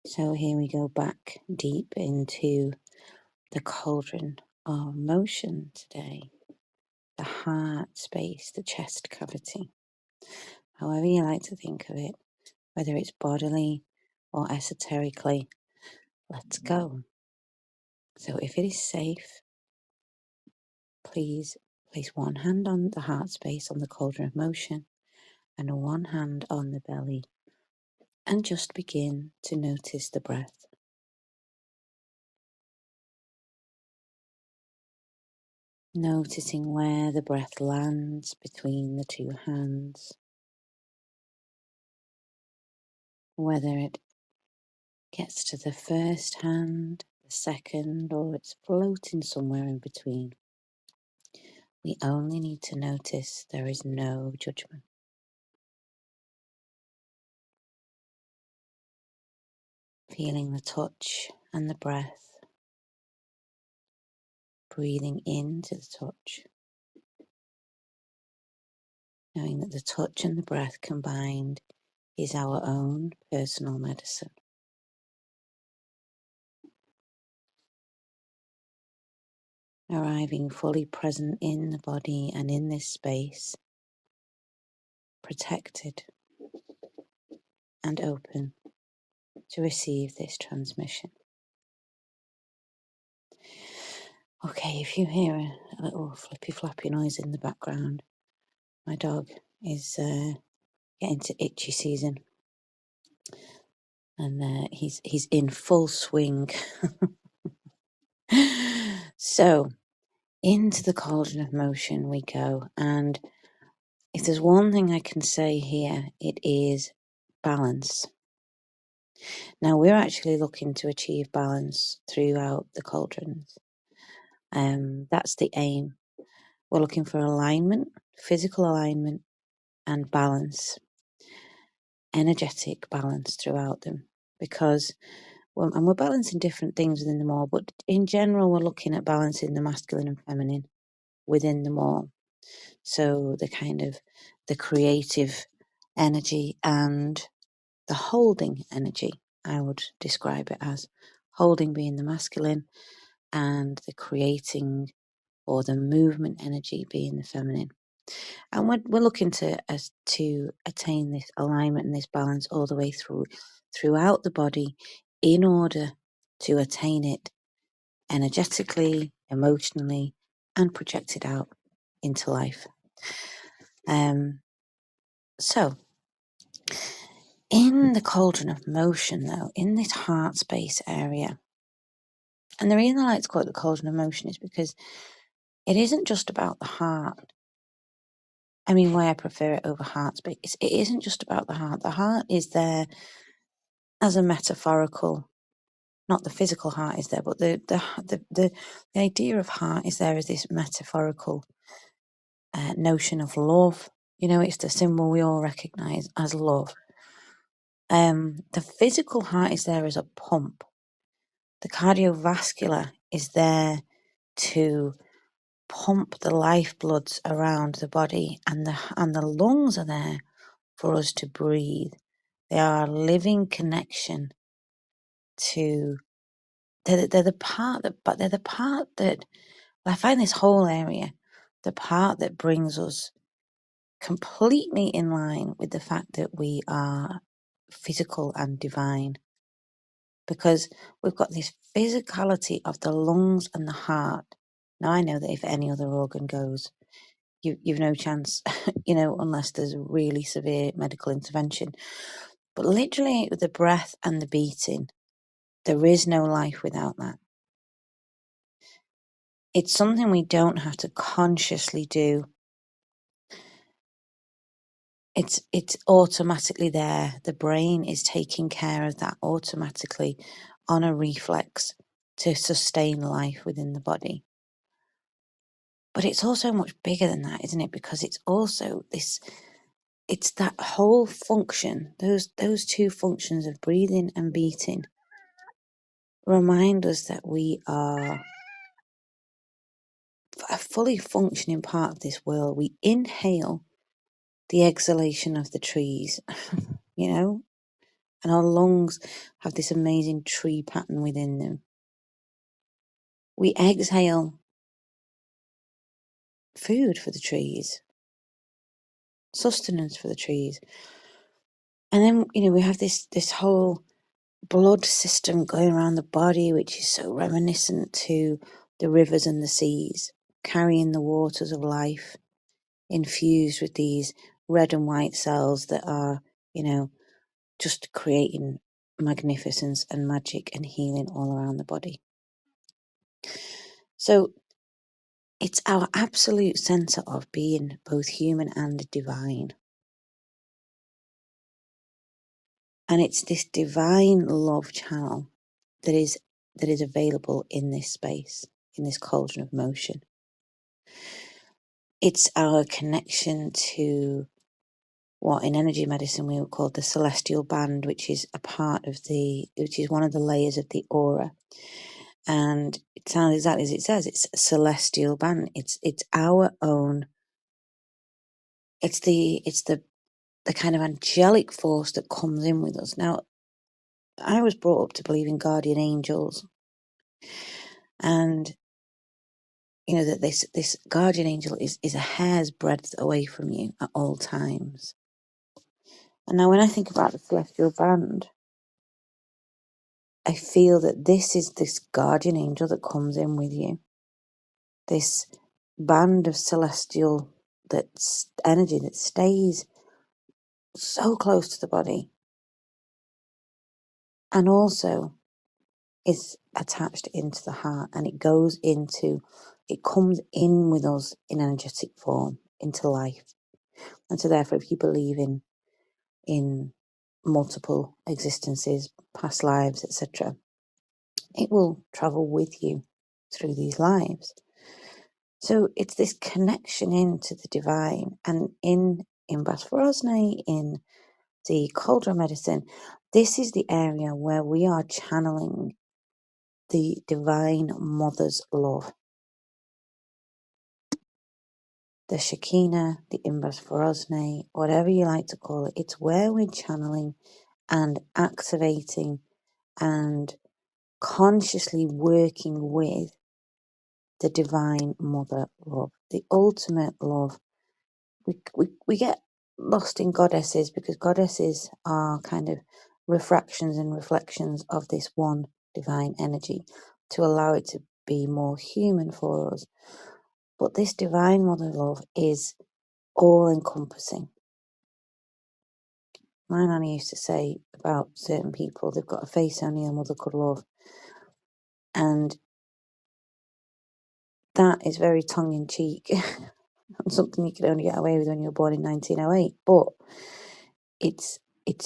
So here we go back deep into the cauldron of motion today. The heart space, the chest cavity, however you like to think of it, whether it's bodily or esoterically, let's go. So if it is safe, please place one hand on the heart space on the cauldron of motion and one hand on the belly, and just begin to notice the breath. Noticing where the breath lands between the two hands, whether it gets to the first hand, the second, or it's floating somewhere in between. We only need to notice, there is no judgment. Feeling the touch and the breath, breathing into the touch, knowing that the touch and the breath combined is our own personal medicine. Arriving fully present in the body and in this space, protected and open to receive this transmission. Okay, if you hear a little flippy floppy noise in the background, my dog is getting to itchy season, and he's in full swing. So into the cauldron of motion we go, and if there's one thing I can say here, it is balance. Now we're actually looking to achieve balance throughout the cauldrons. That's the aim. We're looking for alignment, physical alignment, and balance, energetic balance throughout them, because we're balancing different things within them all, but in general we're looking at balancing the masculine and feminine within them all. So the creative energy and the holding energy, I would describe it as, holding being the masculine and the creating or the movement energy being the feminine. And we're looking to attain this alignment and this balance all the way throughout the body, in order to attain it energetically, emotionally, and project it out into life. So in the cauldron of motion, though, in this heart space area, and the reason I like to call it the cauldron of motion is because it isn't just about the heart. I mean, why I prefer it over heart space, it isn't just about the heart. The heart is there as a metaphorical, not the physical heart is there, but the idea of heart is there as this metaphorical notion of love. You know, it's the symbol we all recognise as love. The physical heart is there as a pump. The cardiovascular is there to pump the lifebloods around the body, and the lungs are there for us to breathe. They are a living connection to. They're the part that I find this whole area, the part that brings us completely in line with the fact that we are physical and divine, because we've got this physicality of the lungs and the heart. Now I know that if any other organ goes, you've no chance, unless there's a really severe medical intervention. But literally with the breath and the beating, there is no life without that. It's something we don't have to consciously do. It's automatically there. The brain is taking care of that automatically on a reflex to sustain life within the body. But it's also much bigger than that, isn't it? Because it's also it's that whole function, those two functions of breathing and beating, remind us that we are a fully functioning part of this world. We inhale the exhalation of the trees, And our lungs have this amazing tree pattern within them. We exhale food for the trees, sustenance for the trees. And then, we have this whole blood system going around the body, which is so reminiscent to the rivers and the seas, carrying the waters of life, infused with these red and white cells that are, just creating magnificence and magic and healing all around the body. So it's our absolute centre of being both human and divine. And it's this divine love channel that is available in this space, in this cauldron of motion. It's our connection to what in energy medicine we would call the celestial band, which is one of the layers of the aura. And it sounds exactly as it says, it's a celestial band. It's our own, it's the kind of angelic force that comes in with us. Now, I was brought up to believe in guardian angels, and that this guardian angel is a hair's breadth away from you at all times. And now when I think about the celestial band, I feel that this is this guardian angel that comes in with you. This band of celestial energy that stays so close to the body and also is attached into the heart, and it comes in with us in energetic form into life. And so therefore, if you believe in multiple existences, past lives, etc., it will travel with you through these lives. So it's this connection into the divine. And in Basfarosne, in the Cauldron medicine, this is the area where we are channeling the divine mother's love. The Shekinah, the Imbasfarosne, whatever you like to call it, it's where we're channeling and activating and consciously working with the divine mother love, the ultimate love. We get lost in goddesses because goddesses are kind of refractions and reflections of this one divine energy to allow it to be more human for us. But this divine mother love is all encompassing. My nanny used to say about certain people, they've got a face only a mother could love. And that is very tongue-in-cheek and something you could only get away with when you were born in 1908. But it's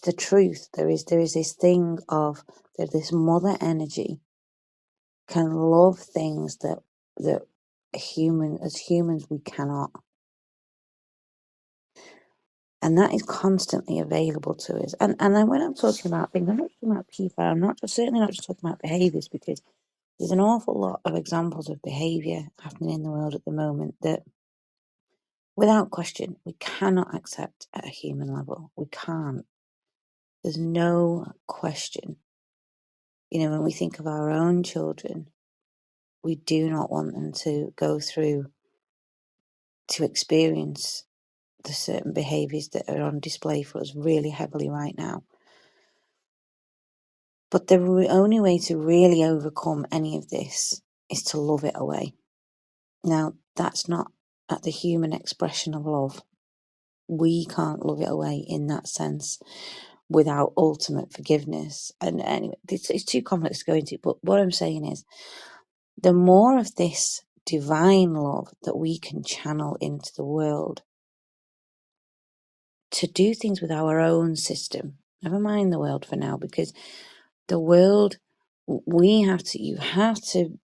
the truth. There is this thing of that this mother energy can love things that as humans we cannot. And that is constantly available to us. And then when I'm talking about things, I'm not talking about people. Certainly not just talking about behaviours, because there's an awful lot of examples of behaviour happening in the world at the moment that, without question, we cannot accept at a human level. We can't. There's no question. When we think of our own children, we do not want them to go through, to experience the certain behaviours that are on display for us really heavily right now. But the only way to really overcome any of this is to love it away. Now, that's not at the human expression of love. We can't love it away in that sense without ultimate forgiveness. And anyway, it's too complex to go into, but what I'm saying is, the more of this divine love that we can channel into the world to do things with our own system, never mind the world for now, because the world, you have to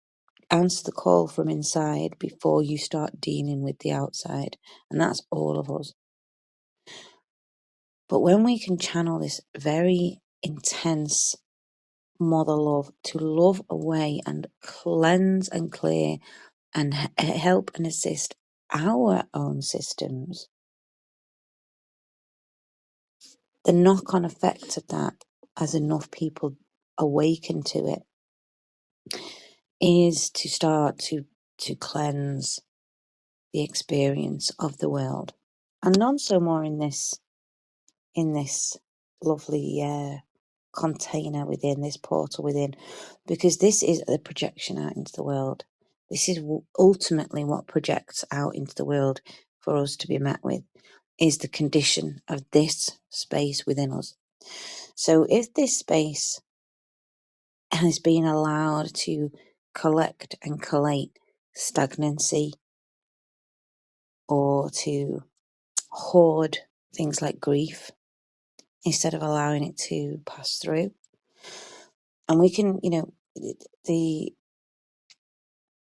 answer the call from inside before you start dealing with the outside, and that's all of us. But when we can channel this very intense mother love to love away and cleanse and clear and help and assist our own systems, the knock-on effect of that as enough people awaken to it, is to start to cleanse the experience of the world, and none so more in this lovely container within, this portal within, because this is the projection out into the world. This is ultimately what projects out into the world for us to be met with, is the condition of this space within us. So if this space has been allowed to collect and collate stagnancy, or to hoard things like grief, instead of allowing it to pass through, and we can,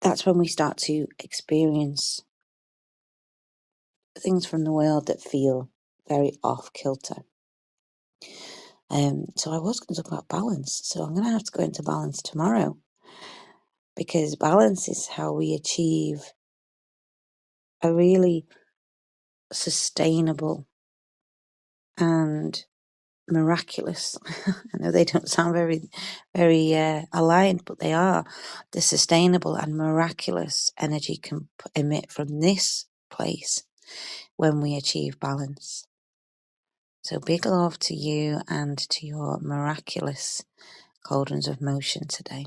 that's when we start to experience things from the world that feel very off kilter. So I was going to talk about balance, so I'm going to have to go into balance tomorrow, because balance is how we achieve a really sustainable and miraculous, I know they don't sound very aligned, but they are, the sustainable and miraculous energy can emit from this place when we achieve balance. So big love to you and to your miraculous cauldrons of motion today.